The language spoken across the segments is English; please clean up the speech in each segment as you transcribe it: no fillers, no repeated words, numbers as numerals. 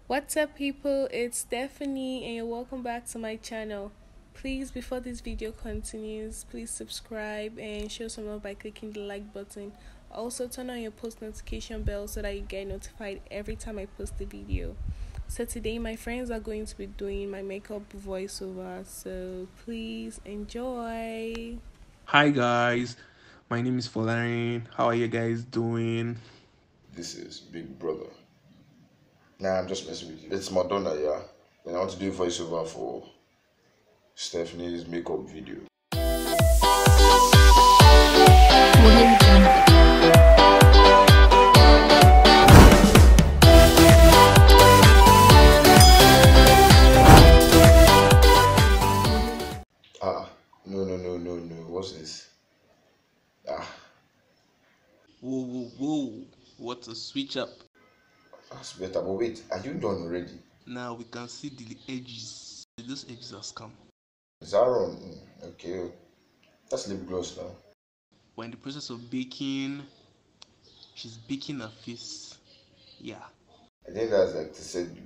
What's up, people? It's Stephanie and you're welcome back to my channel. Please, before this video continues, please subscribe and show some love by clicking the like button. Also turn on your post notification bell so that you get notified every time I post a video. So today my friends are going to be doing my makeup voiceover, so please enjoy. Hi guys, my name is Folarin. How are you guys doing? This is Big Brother. Nah, I'm just messing with you. It's Madonna, yeah. And I want to do a voiceover for Stephanie's makeup video. No. What's this? Whoa. What a switch up. That's better, but wait, are you done already? Now we can see the edges. Those edges are scum. Zaron, okay. That's lip gloss now. We're in the process of baking. She's baking her face. Yeah. I think that's like to set the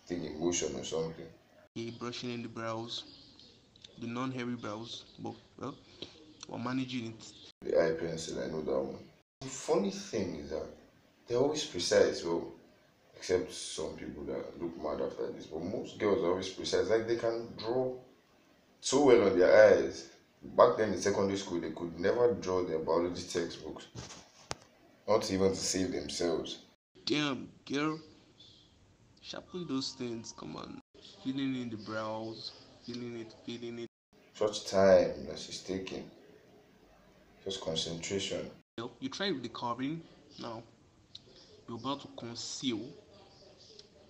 thing in motion or something. Okay, brushing in the brows. The non-hairy brows. But, well, we're managing it. The eye pencil, I know that one. The funny thing is that they're always precise, well, except some people that look mad after this, but most girls are always precise. Like, they can draw so well on their eyes. Back then in secondary school, they could never draw their biology textbooks, not even to save themselves. Damn, girl. Sharpen those things, come on. Filling in the brows. Feeling it. Such time that she's taking. Just concentration. Well, you try with the carving. Now, you're about to conceal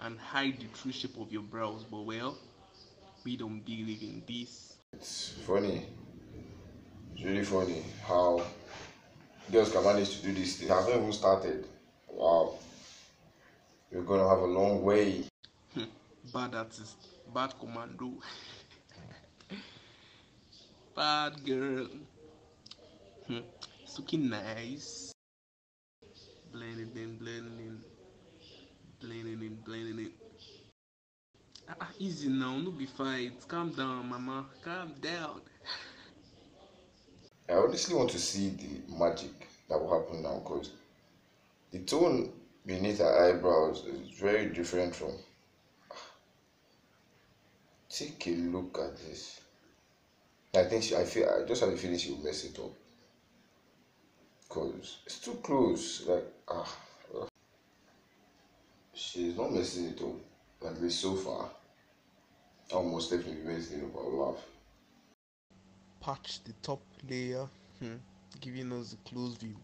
and hide the true shape of your brows, but well, we don't believe in this. It's funny. It's really funny how girls can manage to do this thing. I've not even started. Wow. You're gonna have a long way. Bad artist, bad commando, bad girl. It's looking nice. Blending in. Easy now, no be fight. Calm down, mama. Calm down. I honestly want to see the magic that will happen now, because the tone beneath her eyebrows is very different from. Take a look at this. I just have a feeling she will mess it up, because it's too close. Like she's not messing it up, at least so far. Almost definitely messing it up. I'll laugh. Patch the top layer, giving us a close view.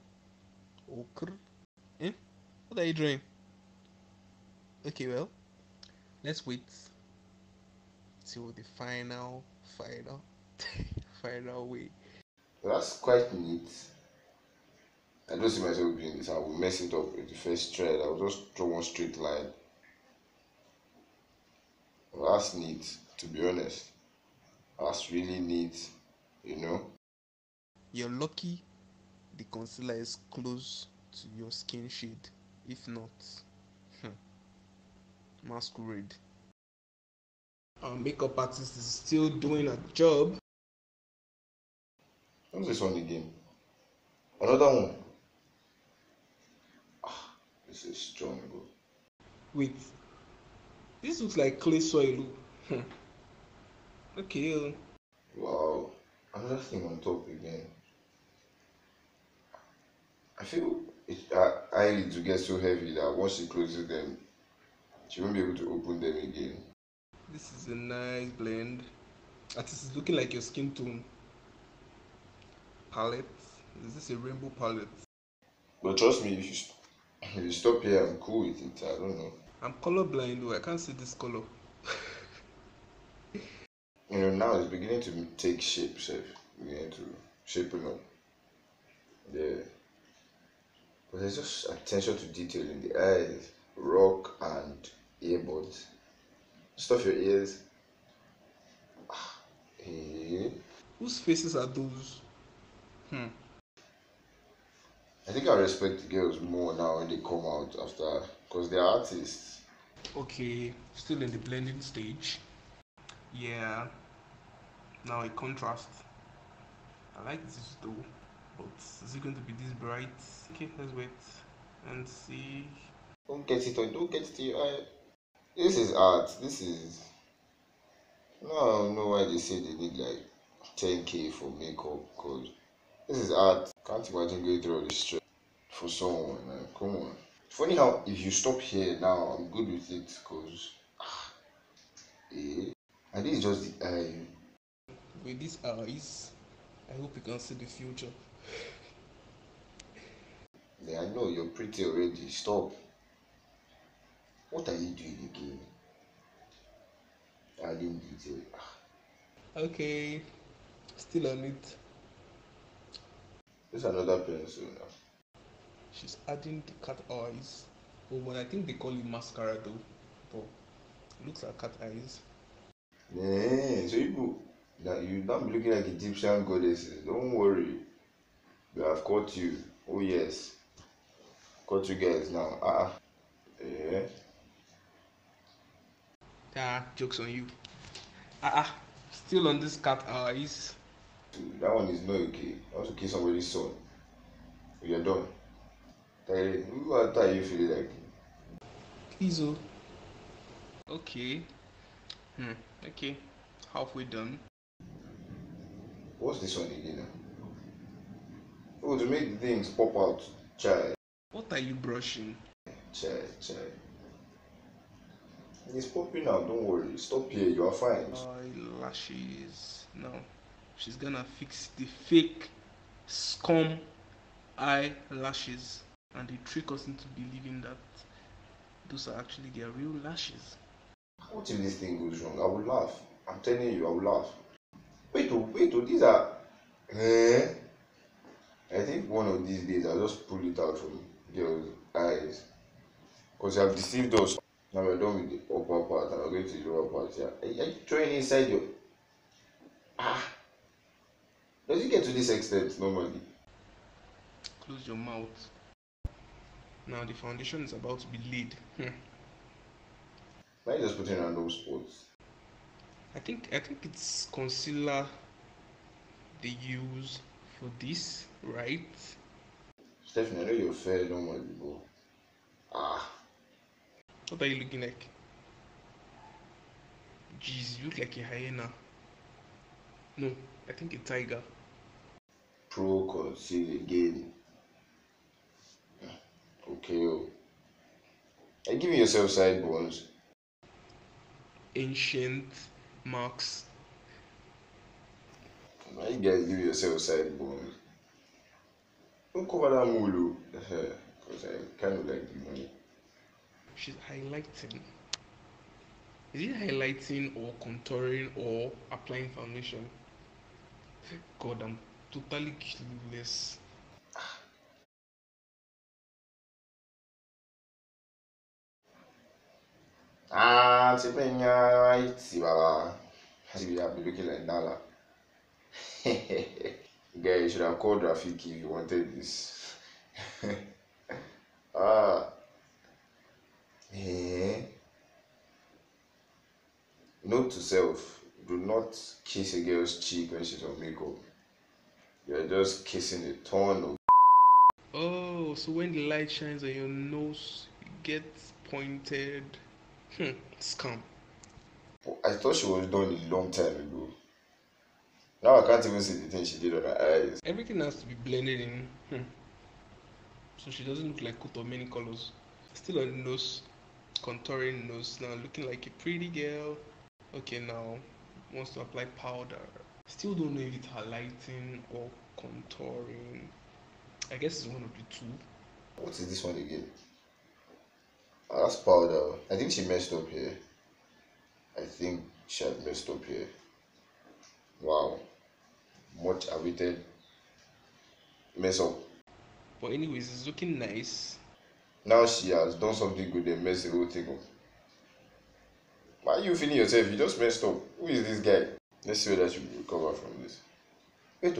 Okay. What are you doing? Okay, well, let's wait till the final way. That's quite neat. I don't see myself doing this. I will mess it up with the first try. I'll just draw one straight line. Well, that's neat, to be honest. That's really neat, you know. You're lucky the concealer is close to your skin shade. If not, masquerade. Our makeup artist is still doing a job. What's this one again? Another one. This is strong, bro. Wait, this looks like clay soil. Okay. Wow. Another thing on top again. I feel her eyelids will get so heavy that once she closes them, she won't be able to open them again. This is a nice blend. Artist is looking like your skin tone. Palette. Is this a rainbow palette? But trust me, if you stop here, I'm cool with it. I don't know. I'm colorblind though. I can't see this color. You know, now it's beginning to take shape, beginning to shaping up. Yeah. But there's just attention to detail in the eyes, rock, and earbuds. Stuff your ears. Hey. Whose faces are those? I think I respect the girls more now when they come out after, because they're artists. Okay, still in the blending stage. Yeah, now a contrast. I like this though, but is it going to be this bright? Okay, let's wait and see. Don't get it to your eye. This is art. This is. No, I don't know why they say they need like 10K for makeup, because this is art. Can't imagine going through all this stress for someone. Like, come on. Funny how if you stop here now, I'm good with it, because and this is just the eye. With these eyes, I hope you can see the future. Yeah, I know you're pretty already. Stop. What are you doing again? Adding detail. Okay, still on it. There's another pencil now. She's adding the cat eyes. Oh, but I think they call it mascara though. But it looks like cat eyes. Yeah, so you don't be looking like Egyptian goddesses. Don't worry. We have caught you. Oh yes. Caught you guys now. Yeah. Ah, jokes on you. Still on this cat eyes. That one is not okay. I want to kill somebody's son. You're done. What are you feeling like? Please, oh. Okay. Okay. Halfway done. What's this one again? Oh, to make the things pop out. Chai. What are you brushing? Chai. It's popping out, don't worry. Stop here, you are fine. Eyelashes. Now, she's gonna fix the fake scum eyelashes. And they trick us into believing that those are actually their real lashes. What if this thing goes wrong? I will laugh. I'm telling you, I will laugh. Wait, these are. I think one of these days I'll just pull it out from girls' eyes. Because you have deceived us. Now we're done with the upper part and we're going to the lower part. Yeah. Are you throwing inside your. Does it get to this extent normally? Close your mouth. Now the foundation is about to be laid. Why are you just putting random spots? I think it's concealer they use for this, right? Stephanie, I know you're fair normally, but What are you looking like? Jeez, you look like a hyena. No, I think a tiger. pro conceal again. Okay, are you giving yourself sideburns? Ancient marks. Why you guys give yourself sideburns? Don't cover that mulu. Because I kind of like the money. She's highlighting. Is it highlighting or contouring or applying foundation? God, I'm totally clueless. Right, see, Baba. See, have been looking like Nala. Guy, you should have called Rafiki if you wanted this. Note to self, do not kiss a girl's cheek when she's on makeup. You're just kissing a ton of. Oh, so when the light shines on your nose, it gets pointed. Scam. I thought she was done a long time ago. Now I can't even see the thing she did on her eyes. Everything has to be blended in. So she doesn't look like coat of many colors. Still on the nose, contouring nose now, looking like a pretty girl. Okay, now wants to apply powder. Still don't know if it's highlighting or contouring. I guess it's one of the two. What is this one again? That's powder. I think she messed up here. I think she had messed up here. Wow. Much awaited mess up. But anyways, it's looking nice. Now she has done something good and messed the whole thing up. Why are you feeling yourself? You just messed up. Who is this guy? Let's see whether she will recover from this. Wait,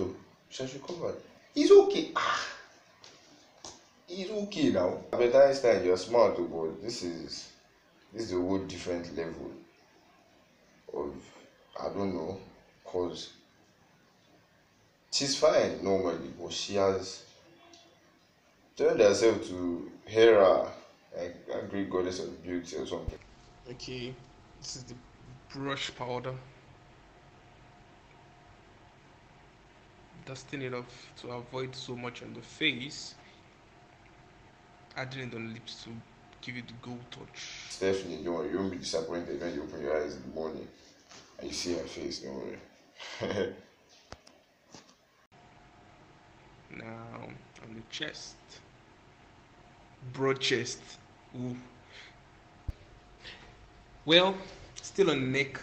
she has recovered. He's okay. He's okay now. Albert Einstein, you're smart, but this is This is a whole different level of, I don't know, cause she's fine normally, but she has turned herself to Hera, like a Greek goddess of beauty or something. Okay, this is the brush powder. Dusting it off to avoid so much on the face. Adding it on the lips to give it the gold touch. Stephanie, don't worry, you won't be disappointed when you open your eyes in the morning and you see her face, don't worry. Now on the chest. Broad chest. Ooh. Well, still on the neck.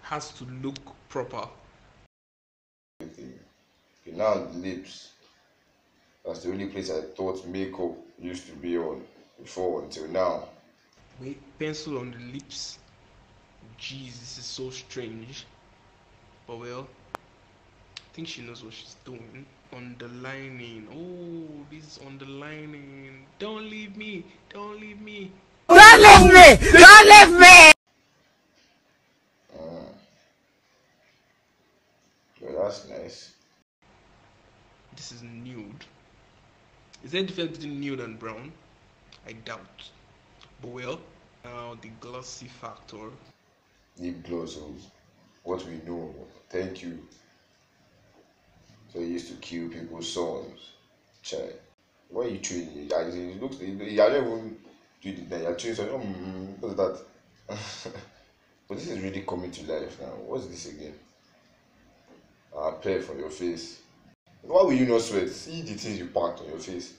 Has to look proper. Okay, now the lips. That's the only place I thought makeup used to be on before until now. Wait, pencil on the lips. Jeez, this is so strange. But well, I think she knows what she's doing. Underlining. Oh, this is underlining. Don't leave me. Don't leave me. Don't leave me! Don't leave me! Well, that's nice. This is nude. Is there a difference between nude and brown? I doubt. But well, now the glossy factor. Lip gloss, what we know. Thank you. So he used to kill people's sons. Child. Why are you training? It looks, you're not even doing it now. You're training something. What's that? But this is really coming to life now. What's this again? Play for your face. Why will you not sweat? See the things you packed on your face.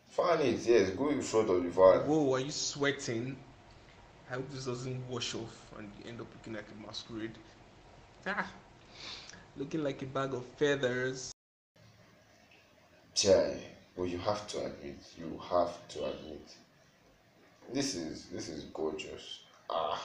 Fan it, yes, go in front of the van. Whoa, are you sweating? I hope this doesn't wash off and you end up looking like a masquerade. Ah, looking like a bag of feathers. Chai, but you have to admit, this is gorgeous. Ah.